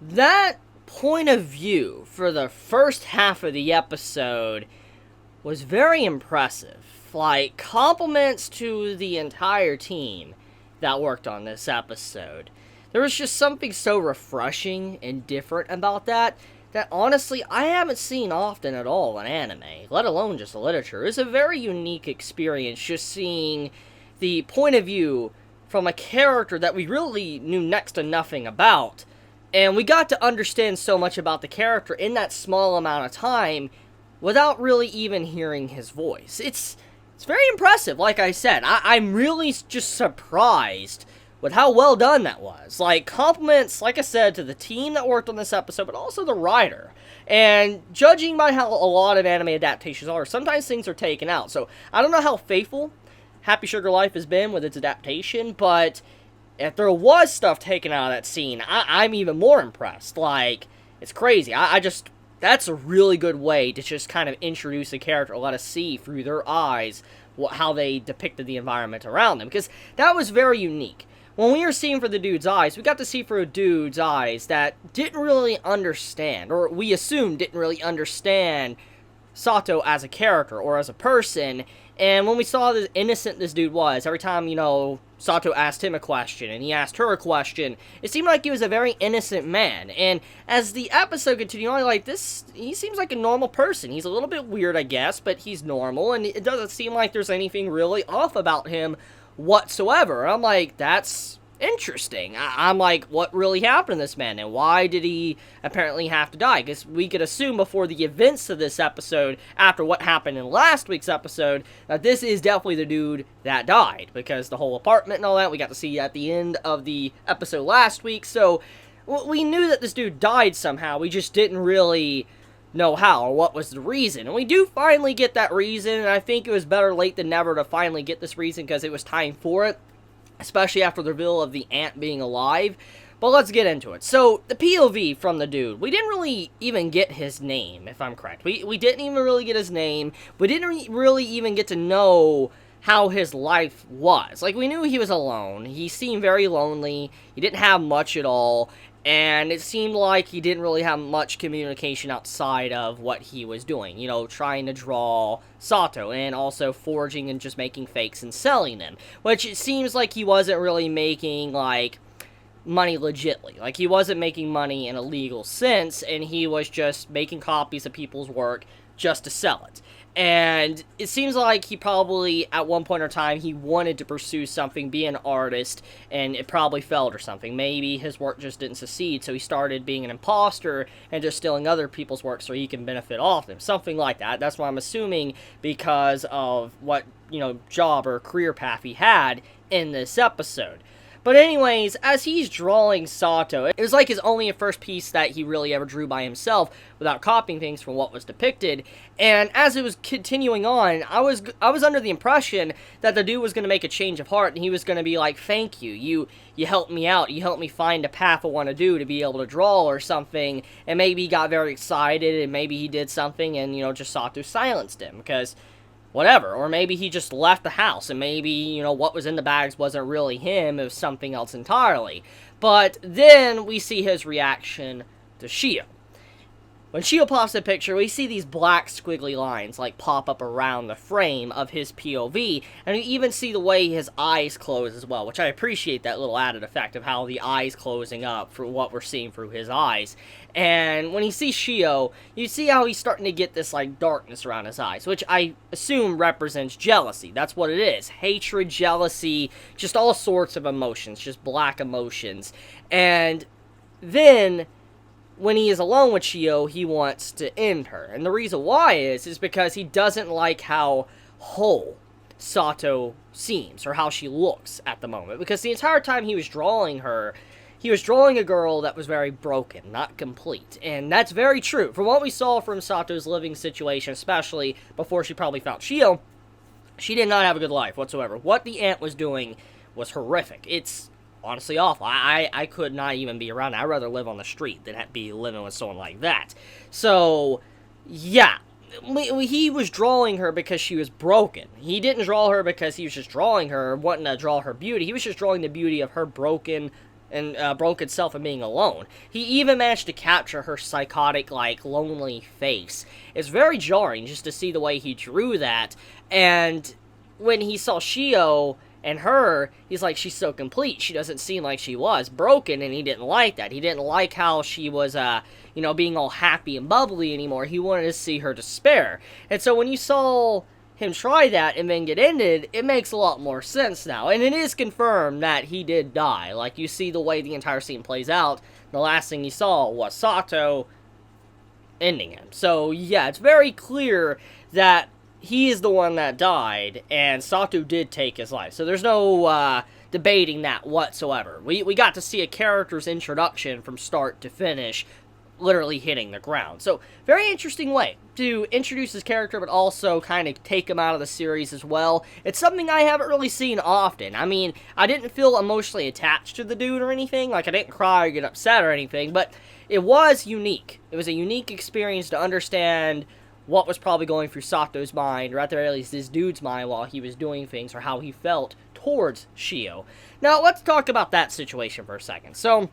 That point of view for the first half of the episode was very impressive. Like, compliments to the entire team that worked on this episode. There was just something so refreshing and different about that honestly I haven't seen often at all in anime, let alone just literature. It's a very unique experience just seeing the point of view from a character that we really knew next to nothing about. And we got to understand so much about the character in that small amount of time without really even hearing his voice. It's very impressive, like I said. I'm really just surprised with how well done that was. Like, compliments, like I said, to the team that worked on this episode, but also the writer. And judging by how a lot of anime adaptations are, sometimes things are taken out. So, I don't know how faithful Happy Sugar Life has been with its adaptation, but if there was stuff taken out of that scene, I'm even more impressed. Like, it's crazy. That's a really good way to just kind of introduce a character, let us see through their eyes how they depicted the environment around them. Because that was very unique. When we were seeing through the dude's eyes, we got to see through a dude's eyes that didn't really understand, or we assumed didn't really understand Satou as a character or as a person. And when we saw how innocent this dude was, every time, Satou asked him a question and he asked her a question, it seemed like he was a very innocent man. And as the episode continued on, he seems like a normal person. He's a little bit weird, I guess, but he's normal, and it doesn't seem like there's anything really off about him whatsoever. I'm like, that's interesting. I'm like, what really happened to this man, and why did he apparently have to die? Because we could assume before the events of this episode, after what happened in last week's episode, that this is definitely the dude that died, because the whole apartment and all that we got to see at the end of the episode last week. So we knew that this dude died somehow, we just didn't really know how or what was the reason. And we do finally get that reason, and I think it was better late than never to finally get this reason, because it was time for it, especially after the reveal of the aunt being alive. But let's get into it. So, the POV from the dude, we didn't really even get his name, if I'm correct. We didn't even really get his name. We didn't really even get to know how his life was. Like, we knew he was alone. He seemed very lonely. He didn't have much at all. And it seemed like he didn't really have much communication outside of what he was doing. Trying to draw Satou, and also forging and just making fakes and selling them. Which it seems like he wasn't really making, money legitly. Like, he wasn't making money in a legal sense, and he was just making copies of people's work just to sell it. And it seems like he probably, at one point in time, he wanted to pursue something, be an artist, and it probably failed or something. Maybe his work just didn't succeed, so he started being an imposter and just stealing other people's work so he can benefit off them. Something like that. That's what I'm assuming, because of what, job or career path he had in this episode. But anyways, as he's drawing Satou, it was like his only first piece that he really ever drew by himself without copying things from what was depicted. And as it was continuing on, I was under the impression that the dude was going to make a change of heart, and he was going to be like, thank you, you helped me out, you helped me find a path I want to do to be able to draw or something. And maybe he got very excited, and maybe he did something, and, just Satou silenced him, because whatever. Or maybe he just left the house, and maybe, what was in the bags wasn't really him, it was something else entirely. But then we see his reaction to Shio. When Shio pops the picture, we see these black squiggly lines, pop up around the frame of his POV, and we even see the way his eyes close as well, which I appreciate that little added effect of how the eyes closing up for what we're seeing through his eyes. And when you see Shio, you see how he's starting to get this, darkness around his eyes, which I assume represents jealousy. That's what it is. Hatred, jealousy, just all sorts of emotions, just black emotions. And then when he is alone with Shio, he wants to end her. And the reason why is because he doesn't like how whole Satou seems, or how she looks at the moment. Because the entire time he was drawing her, he was drawing a girl that was very broken, not complete. And that's very true. From what we saw from Satou's living situation, especially before she probably found Shio, she did not have a good life whatsoever. What the aunt was doing was horrific. It's honestly awful. I could not even be around it. I'd rather live on the street than be living with someone like that. So, yeah. he was drawing her because she was broken. He didn't draw her because he was just drawing her, wanting to draw her beauty. He was just drawing the beauty of her broken self and being alone. He even managed to capture her psychotic, like, lonely face. It's very jarring just to see the way he drew that. And when he saw Shio and her, he's like, she's so complete. She doesn't seem like she was broken, and he didn't like that. He didn't like how she was, being all happy and bubbly anymore. He wanted to see her despair. And so when you saw him try that and then get ended, it makes a lot more sense now. And it is confirmed that he did die. Like, you see the way the entire scene plays out. The last thing you saw was Satou ending him. So, yeah, it's very clear that he is the one that died, and Satou did take his life. So there's no debating that whatsoever. We got to see a character's introduction from start to finish, literally hitting the ground. So, very interesting way to introduce his character, but also kind of take him out of the series as well. It's something I haven't really seen often. I mean, I didn't feel emotionally attached to the dude or anything. Like, I didn't cry or get upset or anything, but it was unique. It was a unique experience to understand what was probably going through Satou's mind, or at the very least this dude's mind while he was doing things, or how he felt towards Shio. Now, let's talk about that situation for a second. So,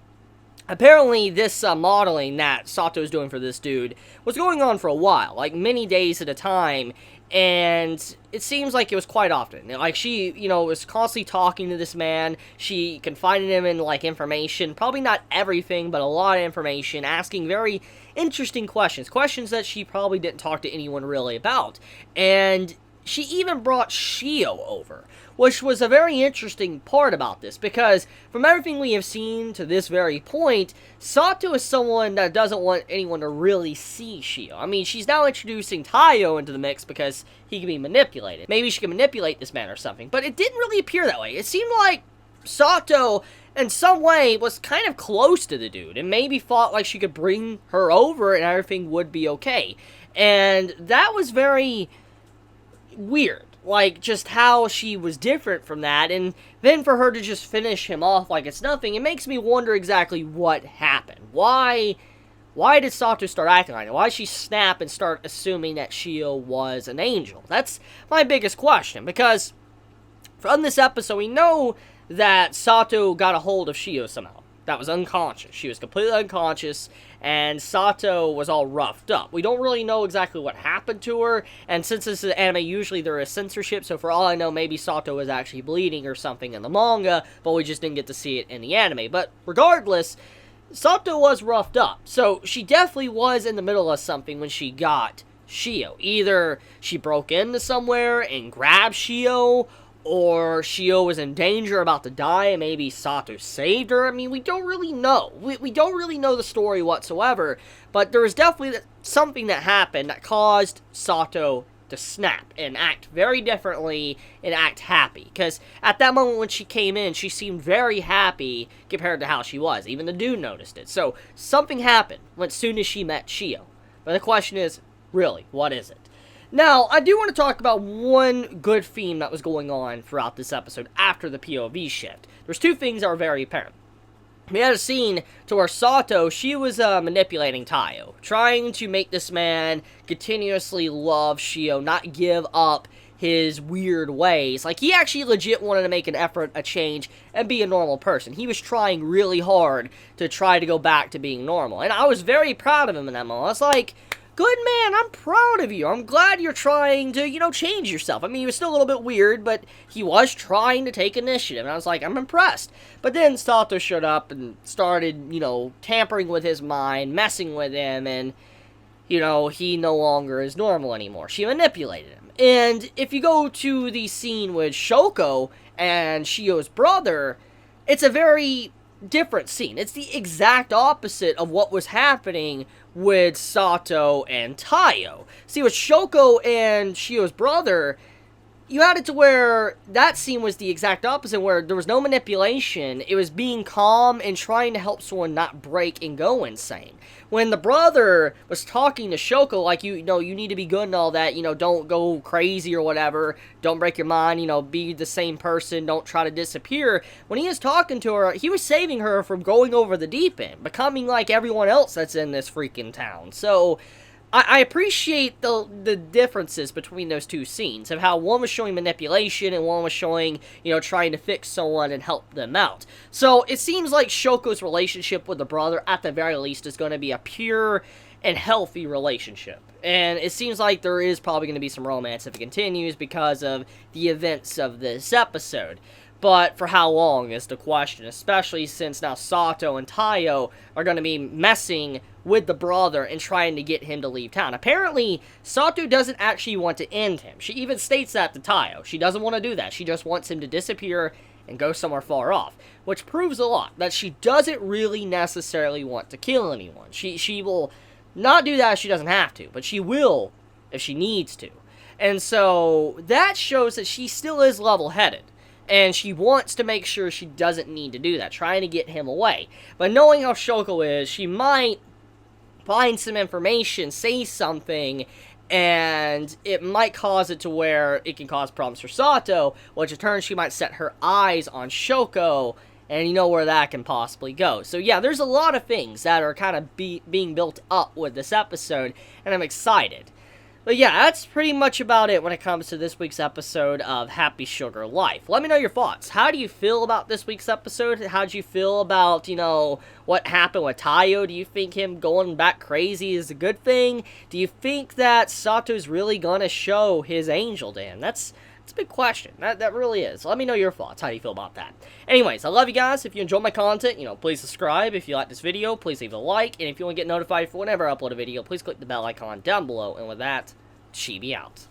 apparently this modeling that Satou is doing for this dude was going on for a while, like many days at a time, and it seems like it was quite often. Like, she, was constantly talking to this man. She confided him in, like, information, probably not everything, but a lot of information, asking very interesting questions that she probably didn't talk to anyone really about. And she even brought Shio over, which was a very interesting part about this, because from everything we have seen to this very point, Satou is someone that doesn't want anyone to really see Shio. I mean, she's now introducing Taiyo into the mix because he can be manipulated. Maybe she can manipulate this man or something, but it didn't really appear that way. It seemed like Satou, in some way, was kind of close to the dude, and maybe thought like she could bring her over and everything would be okay. And that was very weird. Like, just how she was different from that, and then for her to just finish him off like it's nothing, it makes me wonder exactly what happened. Why did Satou start acting like that? Why did she snap and start assuming that Shio was an angel? That's my biggest question, because from this episode, we know that Satou got a hold of Shio somehow. That was unconscious. She was completely unconscious, and Satou was all roughed up. We don't really know exactly what happened to her, and since this is an anime, usually there is censorship, so for all I know, maybe Satou was actually bleeding or something in the manga, but we just didn't get to see it in the anime. But regardless, Satou was roughed up, so she definitely was in the middle of something when she got Shio. Either she broke into somewhere and grabbed Shio, or Shio was in danger, about to die, and maybe Satou saved her. I mean, we don't really know. We don't really know the story whatsoever, but there was definitely something that happened that caused Satou to snap and act very differently and act happy. Because at that moment when she came in, she seemed very happy compared to how she was. Even the dude noticed it. So something happened as soon as she met Shio. But the question is, really, what is it? Now, I do want to talk about one good theme that was going on throughout this episode after the POV shift. There's two things that are very apparent. We had a scene to where Satou, she was manipulating Taiyo, trying to make this man continuously love Shio, not give up his weird ways. Like, he actually legit wanted to make an effort, a change, and be a normal person. He was trying really hard to try to go back to being normal. And I was very proud of him in that moment. I was like, good man, I'm proud of you. I'm glad you're trying to, change yourself. I mean, he was still a little bit weird, but he was trying to take initiative. And I was like, I'm impressed. But then Satou showed up and started, tampering with his mind, messing with him, and, he no longer is normal anymore. She manipulated him. And if you go to the scene with Shoko and Shio's brother, it's a very different scene. It's the exact opposite of what was happening with Satou and Taiyo. See, with Shoko and Shio's brother, you had it to where that scene was the exact opposite, where there was no manipulation. It was being calm and trying to help someone not break and go insane. When the brother was talking to Shoko, like, you need to be good and all that, don't go crazy or whatever, don't break your mind, be the same person, don't try to disappear. When he was talking to her, he was saving her from going over the deep end, becoming like everyone else that's in this freaking town. So, I appreciate the differences between those two scenes, of how one was showing manipulation and one was showing, trying to fix someone and help them out. So it seems like Shoko's relationship with the brother, at the very least, is going to be a pure and healthy relationship. And it seems like there is probably going to be some romance if it continues because of the events of this episode. But for how long is the question, especially since now Satou and Taiyo are going to be messing with the brother and trying to get him to leave town. Apparently, Satou doesn't actually want to end him. She even states that to Taiyo. She doesn't want to do that. She just wants him to disappear and go somewhere far off, which proves a lot, that she doesn't really necessarily want to kill anyone. She will not do that if she doesn't have to, but she will if she needs to. And so that shows that she still is level-headed. And she wants to make sure she doesn't need to do that, trying to get him away. But knowing how Shoko is, she might find some information, say something, and it might cause it to where it can cause problems for Satou, which in turn she might set her eyes on Shoko, and you know where that can possibly go. So yeah, there's a lot of things that are kind of being built up with this episode, and I'm excited. But yeah, that's pretty much about it when it comes to this week's episode of Happy Sugar Life. Let me know your thoughts. How do you feel about this week's episode? How do you feel about, what happened with Taiyo? Do you think him going back crazy is a good thing? Do you think that Satou's really gonna show his angel to him? That's a big question. That really is. Let me know your thoughts. How do you feel about that? Anyways, I love you guys. If you enjoy my content, please subscribe. If you like this video, please leave a like. And if you want to get notified for whenever I upload a video, please click the bell icon down below. And with that, Chibi out.